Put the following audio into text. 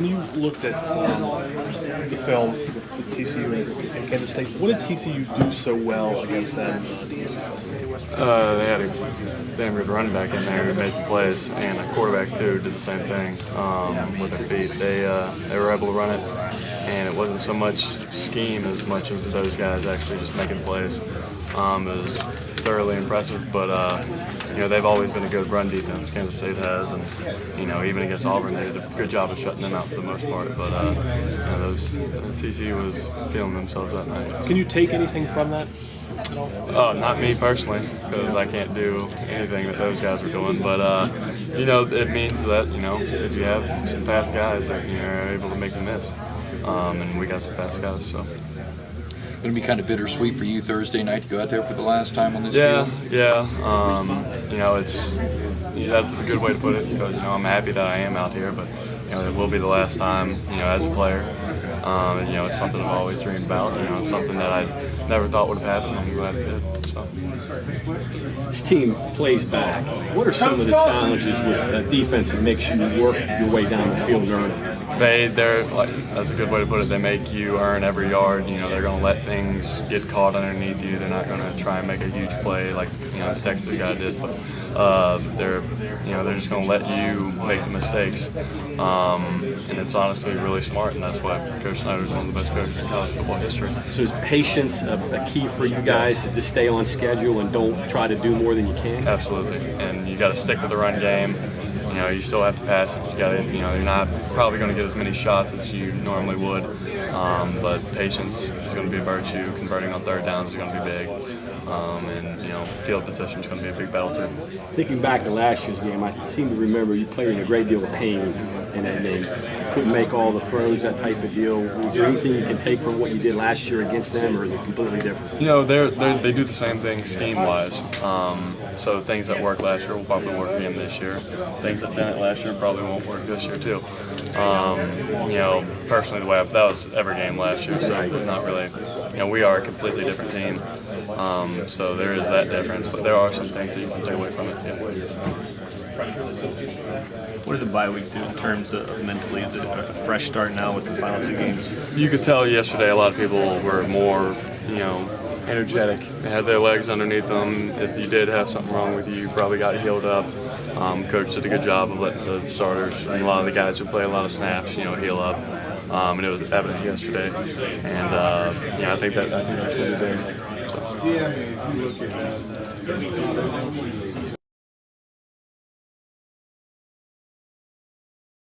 When you looked at the film with TCU and Kansas State, what did TCU do so well against them? They had a damn good running back in there who made some plays, and a quarterback too did the same thing with their feet. They were able to run it, and it wasn't so much scheme as much as those guys actually just making plays. It was thoroughly impressive, but they've always been a good run defense. Kansas State has, and even against Auburn, they did a good job of shutting them out for the most part. But TCU was feeling themselves that night. Can you take anything from that? Not me personally, because I can't do anything that those guys are doing. But it means that if you have some fast guys, that you're able to make them miss, and we got some fast guys. So. Going to be kind of bittersweet for you Thursday night to go out there for the last time on this field? Yeah. That's a good way to put it, because I'm happy that I am out here, but it will be the last time as a player. It's something I've always dreamed about. It's something that I never thought would have happened. I'm glad it did. So. This team plays back. What are some of the challenges with defense that makes you work your way down the field and earn it? They're like, that's a good way to put it. They make you earn every yard. They're going to let things get caught underneath you. They're not going to try and make a huge play like the Texas guy did. But they're just going to let you make the mistakes. And it's honestly really smart, and that's why Coach Snyder is one of the best coaches in college football history. So is patience a key for you guys to just stay on schedule and don't try to do more than you can? Absolutely, and you got to stick with the run game. You still have to pass it. You got to, you're not probably going to get as many shots as you normally would. But patience is going to be a virtue. Converting on third downs is going to be big. And field position is going to be a big battle too. Thinking back to last year's game, I seem to remember you playing a great deal of pain, and they couldn't make all the throws, that type of deal. Is there anything you can take from what you did last year against them, or is it completely different? They do the same thing scheme-wise. So things that worked last year will probably work again this year. Things that didn't last year probably won't work this year too. Personally, that was every game last year, so not really. We are a completely different team, so there is that difference. But there are some things that you can take away from it. Yeah. What did the bye week do in terms of mentally? Is it a fresh start now with the final two games? You could tell yesterday a lot of people were more, energetic. They had their legs underneath them. If you did have something wrong with you, you probably got healed up. Coach did a good job of letting the starters and a lot of the guys who play a lot of snaps, heal up. And it was evident yesterday. And I think that's going to be big. So.